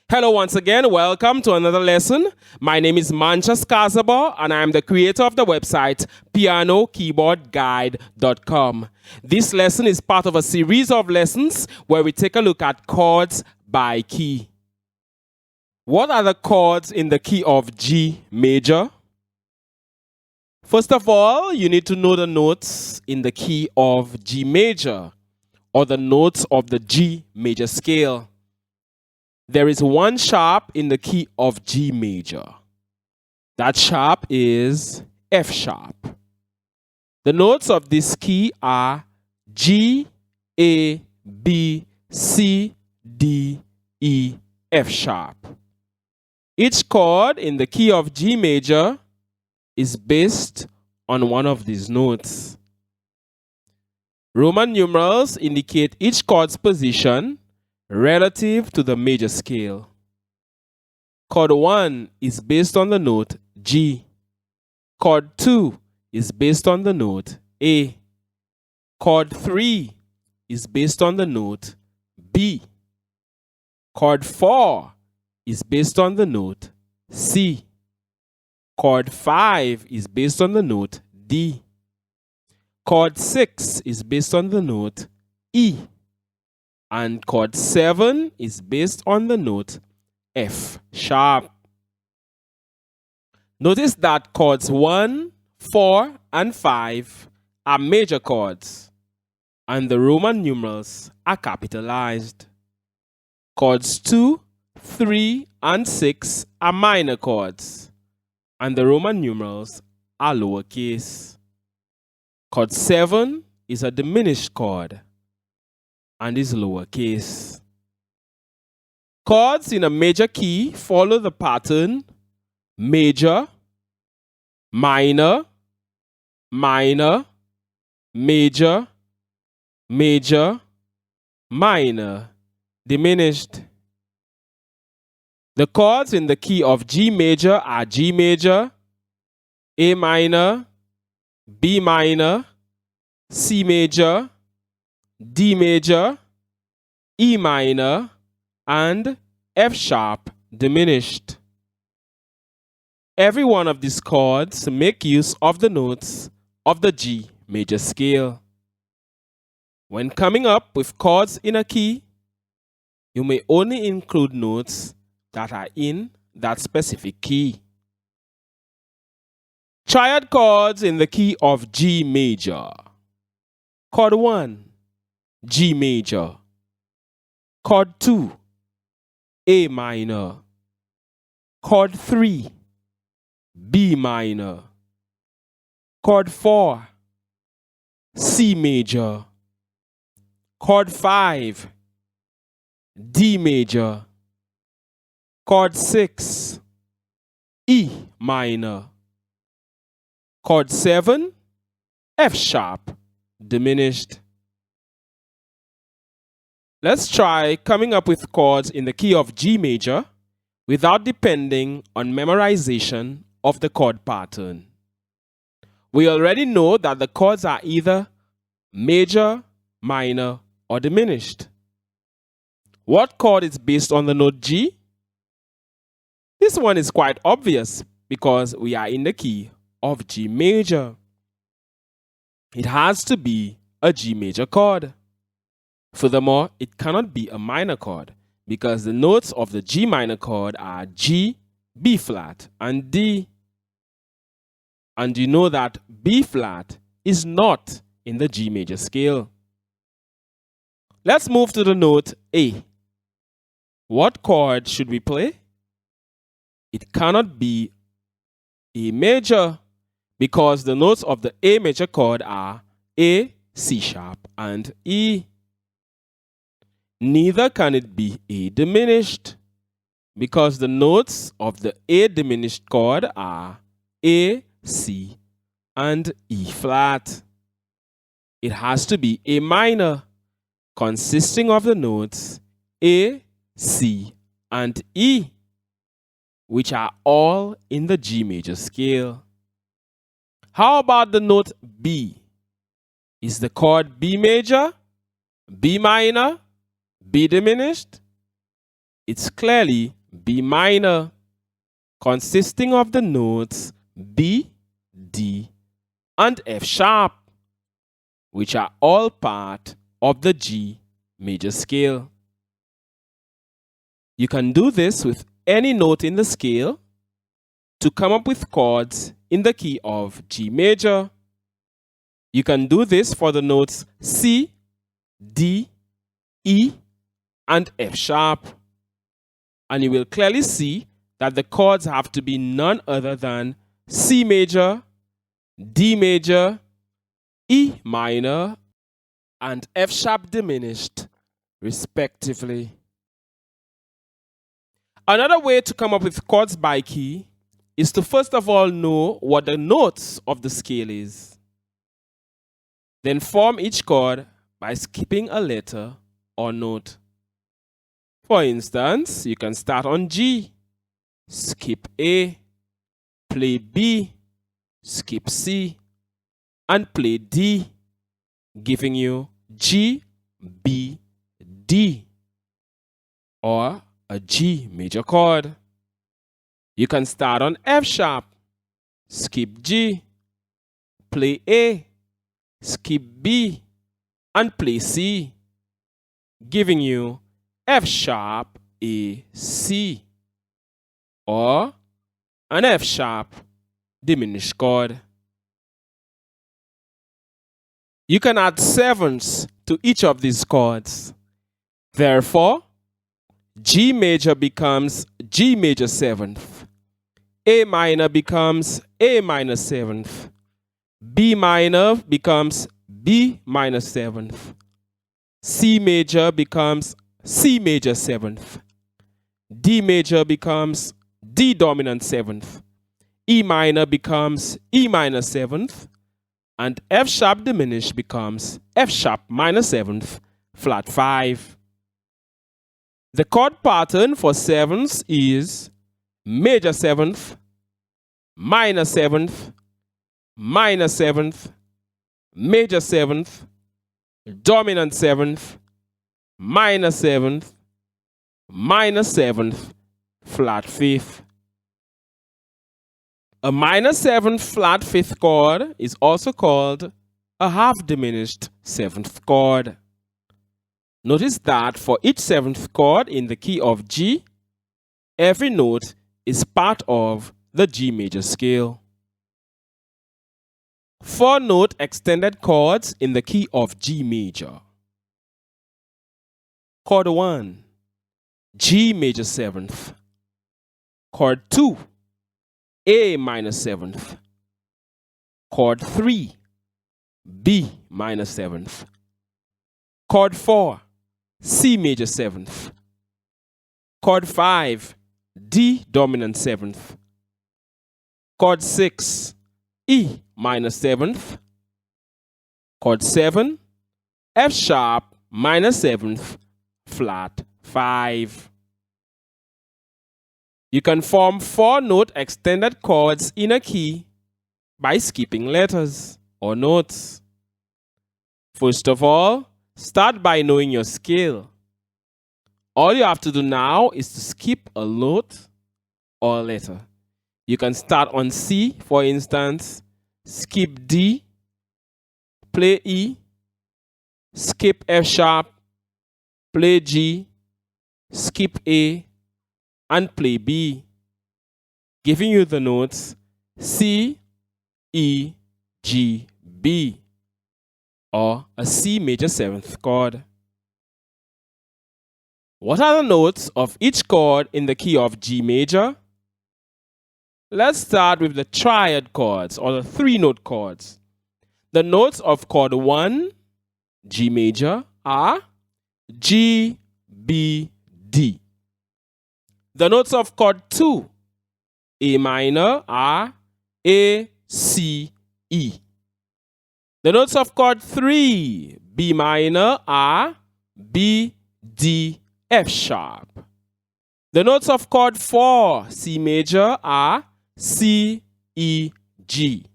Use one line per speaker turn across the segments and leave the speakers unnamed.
Hello once again, welcome to another lesson. My name is Manchas Kazaba and I am the creator of the website pianokeyboardguide.com. This lesson is part of a series of lessons where we take a look at chords by key. What are the chords in the key of G major? First of all, you need to know the notes in the key of G major or the notes of the G major scale. There is one sharp in the key of G major. That sharp is F sharp. The notes of this key are G, A, B, C, D, E, F sharp. Each chord in the key of G major is based on one of these notes. Roman numerals indicate each chord's position relative to the major scale. Chord 1 is based on the note G. Chord 2 is based on the note A. Chord 3 is based on the note B. Chord 4 is based on the note C. Chord 5 is based on the note D. Chord 6 is based on the note E. And chord 7 is based on the note F sharp. Notice that chords 1, 4, and 5 are major chords, and the Roman numerals are capitalized. Chords 2, 3, and 6 are minor chords, and the Roman numerals are lowercase. Chord 7 is a diminished chord and is lowercase. Chords in a major key follow the pattern major, minor, minor, major, major, minor, diminished. The chords in the key of G major are G major, A minor, B minor, C major, D major, E minor, and F sharp diminished. Every one of these chords make use of the notes of the G major scale. When coming up with chords in a key, you may only include notes that are in that specific key. Triad chords in the key of G major. Chord 1, G major. Chord 2, A minor. Chord 3, B minor. Chord 4, C major. Chord 5, D major. Chord 6, E minor. Chord 7, F sharp diminished. Let's try coming up with chords in the key of G major without depending on memorization of the chord pattern. We already know that the chords are either major, minor, or diminished. What chord is based on the note G? This one is quite obvious because we are in the key of G major. It has to be a G major chord. Furthermore, it cannot be a minor chord because the notes of the G minor chord are G, B flat, and D. And you know that B flat is not in the G major scale. Let's move to the note A. What chord should we play? It cannot be A major because the notes of the A major chord are A, C sharp, and E. Neither can it be A diminished because the notes of the A diminished chord are A, C, and E flat. It has to be A minor, consisting of the notes A, C, and E, which are all in the G major scale. How about the note B? Is the chord B major, B minor, B diminished? it's clearly B minor, consisting of the notes B, D, and F sharp, which are all part of the G major scale. You can do this with any note in the scale to come up with chords in the key of G major. You can do this for the notes C, D, E, and F sharp. And you will clearly see that the chords have to be none other than C major, D major, E minor, and F sharp diminished, respectively. Another way to come up with chords by key is to first of all know what the notes of the scale is. Then form each chord by skipping a letter or note. For instance, you can start on G, skip A, play B, skip C, and play D, giving you G, B, D, or a G major chord. You can start on F sharp, skip G, play A, skip B, and play C, giving you F sharp A, C, or an F sharp diminished chord. You can add sevenths to each of these chords. Therefore, G major becomes G major seventh, A minor becomes A minor seventh, B minor becomes B minor seventh, C major becomes C major seventh, D major becomes D dominant seventh, E minor becomes E minor seventh, and F sharp diminished becomes F sharp minor seventh, flat 5. The chord pattern for sevenths is major seventh, minor seventh, minor seventh, major seventh, dominant seventh, minor seventh, minor seventh, flat 5th. A minor seventh flat 5th chord is also called a half diminished 7th chord. Notice that for each 7th chord in the key of G, every note is part of the G major scale. 4-note extended chords in the key of G major. Chord 1, G major 7th. Chord 2, A minor 7th. Chord 3, B minor 7th. Chord 4, C major 7th. Chord 5, D dominant 7th. Chord 6, E minor 7th. Chord 7, F sharp minor 7th, flat 5. You can form 4-note extended chords in a key by skipping letters or notes. First of all, start by knowing your scale. All you have to do now is to skip a note or a letter. You can start on C, for instance, skip D, play E, skip F sharp, play G, skip A, and play B, giving you the notes C, E, G, B, or a C major 7th chord. What are the notes of each chord in the key of G major? Let's start with the triad chords, or the 3-note chords. The notes of chord 1, G major, are G, B, D. The notes of chord 2, A minor, are A, C, E. The notes of chord 3, B minor, are B, D, F sharp. The notes of chord 4, C major, are C, E, G.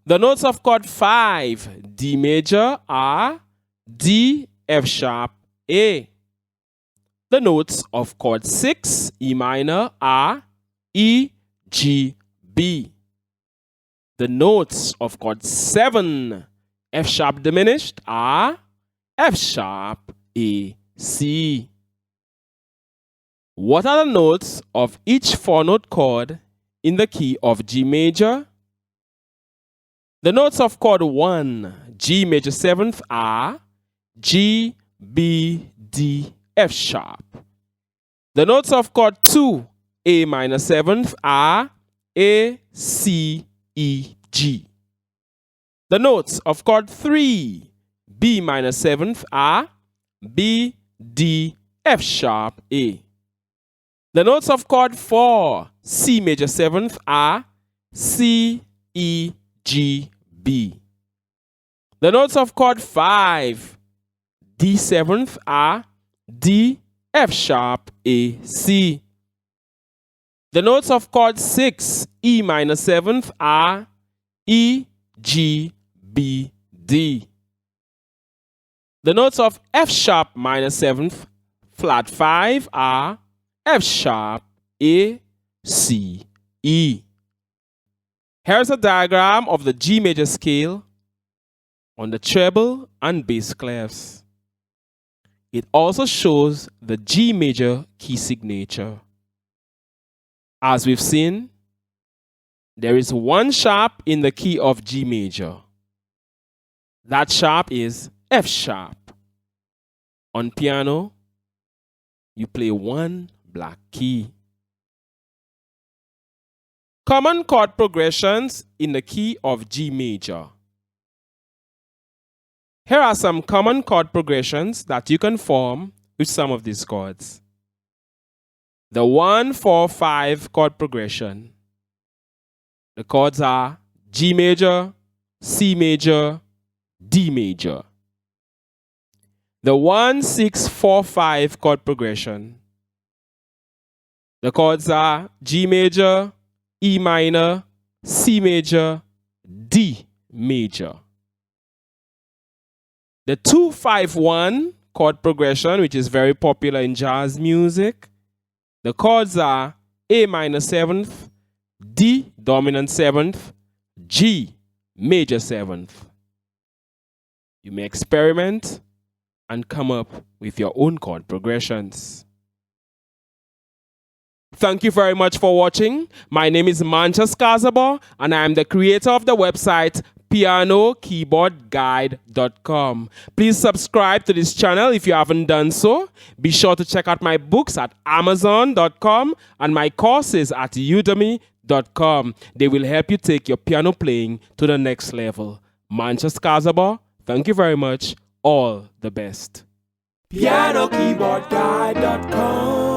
The notes of chord 5, D major, are D, F sharp, A. The notes of chord 6, E minor, are E, G, B. The notes of chord 7, F sharp diminished, are F sharp, A, C. What are the notes of each 4-note chord in the key of G major? The notes of chord 1, G major 7th, are G, B, D, F sharp. The notes of chord 2, A minor 7th, are A, C, E, G. The notes of chord 3, B minor 7th, are B, D, F sharp, A. The notes of chord 4, C major 7th, are C, E, G, B. The notes of chord 5, D 7th, are D, F sharp, A, C. The notes of chord 6, E minor 7th, are E, G, B, D. The notes of F sharp minor 7th, flat 5, are F sharp, A, C, E. Here's a diagram of the G major scale on the treble and bass clefs. It also shows the G major key signature. As we've seen, there is one sharp in the key of G major. That sharp is F sharp. On piano, you play one black key. Common chord progressions in the key of G major. Here are some common chord progressions that you can form with some of these chords. The 1-4-5 chord progression. The chords are G major, C major, D major. The 1-6-4-5 chord progression. The chords are G major, E minor, C major, D major. The 2-5-1 chord progression, which is very popular in jazz music. The chords are A minor 7th, D dominant 7th, G major 7th. You may experiment and come up with your own chord progressions. Thank you very much for watching. My name is Manchas Kazabo, and I am the creator of the website pianokeyboardguide.com. Please subscribe to this channel if you haven't done so. Be sure to check out my books at amazon.com and my courses at udemy.com. They will help you take your piano playing to the next level. Manchas Kazabo, thank you very much. All the best. pianokeyboardguide.com